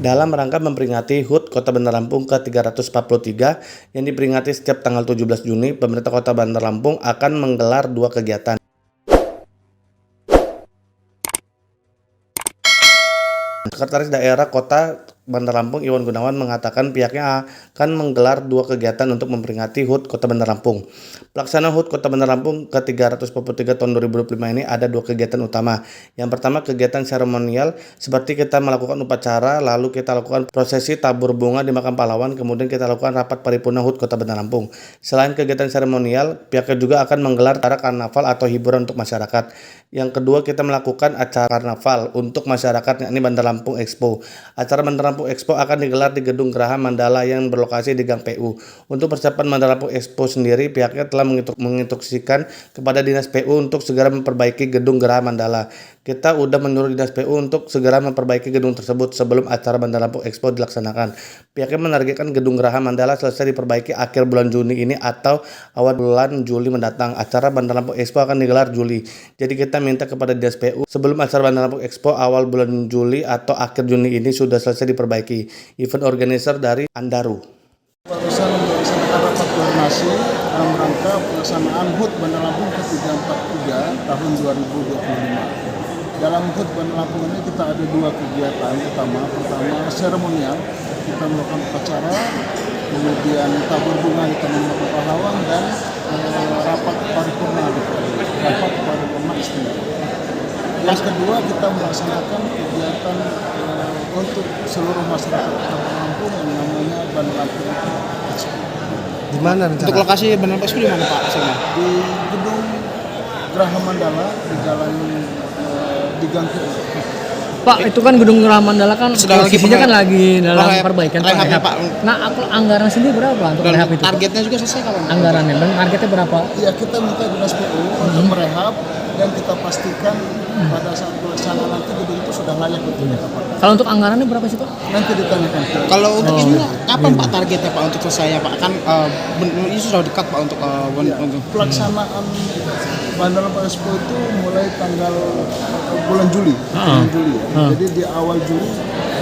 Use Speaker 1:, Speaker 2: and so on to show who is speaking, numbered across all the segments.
Speaker 1: dalam rangka memperingati HUT Kota Bandar Lampung ke-343 yang diperingati setiap tanggal 17 Juni, pemerintah Kota Bandar Lampung akan menggelar dua kegiatan. Sekretaris Daerah Kota Bandar Lampung Iwan Gunawan mengatakan pihaknya akan menggelar dua kegiatan untuk memperingati HUT Kota Bandar Lampung. Pelaksanaan HUT Kota Bandar Lampung ke-343 tahun 2025 ini ada dua kegiatan utama. Yang pertama kegiatan seremonial, seperti kita melakukan upacara, lalu kita lakukan prosesi tabur bunga di makam pahlawan, kemudian kita lakukan rapat paripurna HUT Kota Bandar Lampung. Selain kegiatan seremonial, pihaknya juga akan menggelar acara karnaval atau hiburan untuk masyarakat. Yang kedua kita melakukan acara karnaval untuk masyarakat, yakni Bandar Lampung Expo. Acara Bandar Lampung Expo akan digelar di Gedung Geraha Mandala yang berlokasi di Gang PU. Untuk persiapan Bandar Lampung Expo sendiri, pihaknya telah menginstruksikan kepada Dinas PU untuk segera memperbaiki Gedung Geraha Mandala. Kita udah menyuruh Dinas PU untuk segera memperbaiki gedung tersebut sebelum acara Bandar Lampung Expo dilaksanakan. Pihaknya menargetkan Gedung Geraha Mandala selesai diperbaiki akhir bulan Juni ini atau awal bulan Juli mendatang. Acara Bandar Lampung Expo akan digelar Juli. Jadi kita minta kepada Dinas PU sebelum acara Bandar Lampung Expo awal bulan Juli atau akhir Juni ini sudah selesai diperbaiki. Event organizer dari Andaru.
Speaker 2: Barusan melaksanakan rapat koordinasi dalam rangka pelaksanaan HUT Bandar Lampung ke-343 tahun 2025. Dalam HUT Bandar Lampung ini kita ada dua kegiatan utama. Pertama seremonial, kita melakukan upacara, kemudian tabur bunga di Taman Makam Pahlawan dan rapat paripurna istimewa. Yang kedua kita melaksanakan kegiatan untuk seluruh masyarakat Kota Bandar Lampung yang namanya Bandar Lampung Expo.
Speaker 3: Di mana rencana? Untuk lokasi Bandar Lampung Expo di mana Pak?
Speaker 2: Di Gedung Geraha Mandala di jalan di Gang PU.
Speaker 4: Pak, itu kan Gedung Geraha Mandala kan posisinya kan lagi dalam perbaikan
Speaker 3: Pak.
Speaker 4: Nah, anggaran sendiri berapa untuk rehab itu?
Speaker 3: Targetnya juga selesai kapan?
Speaker 4: Anggarannya dan targetnya berapa?
Speaker 2: Ya kita minta Dinas PU untuk merehab dan kita pastikan pada saat pelaksanaan nanti gedung itu sudah layak untuk kita pakai.
Speaker 4: Kalau untuk anggarannya berapa sih Pak?
Speaker 2: Nanti ditanyakan.
Speaker 3: Kalau untuk ini kapan Pak targetnya Pak untuk selesai Pak? Kan ini sudah dekat Pak untuk
Speaker 2: pelaksanaan Bandar Lampung Expo itu mulai tanggal bulan Juli. Bulan Juli ya. Jadi di awal Juli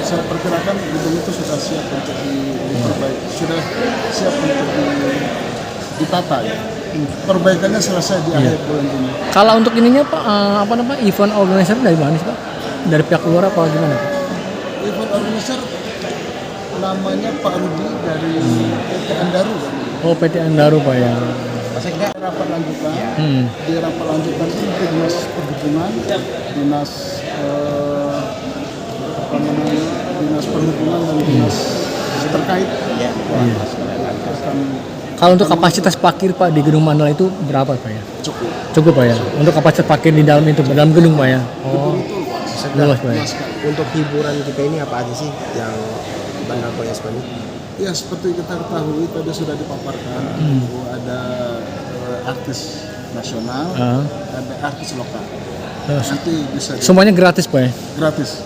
Speaker 2: saya perkirakan gedung itu sudah siap untuk diperbaiki, sudah siap untuk ditata ya. Perbaikannya selesai di akhir bulan Juni.
Speaker 4: Kalau untuk ininya Pak, event organizer dari mana sih Pak? Dari pihak luar apa gimana Pak?
Speaker 2: Event organizer namanya Pak Rudi dari PT Andaru.
Speaker 4: Oh, PT Andaru Pak ya.
Speaker 2: Rapat lanjutan. Di rapat lanjutan itu Dinas Perhubungan, Dinas Perhubungan dan Dinas terkait.
Speaker 4: Kalau untuk kapasitas parkir Pak di Gedung Mandala itu berapa Pak ya?
Speaker 2: Cukup
Speaker 4: Pak ya. Untuk kapasitas parkir di dalam itu, dalam gedung Pak ya. Oh, luas Pak ya.
Speaker 5: Untuk hiburan kita ini apa aja sih yang Bandar Lampung Expo ini?
Speaker 2: Ya seperti kita ketahui tadi sudah dipaparkan bahwa ada artis nasional, ada artis lokal. Nanti bisa
Speaker 4: semuanya gratis Pak ya?
Speaker 2: gratis.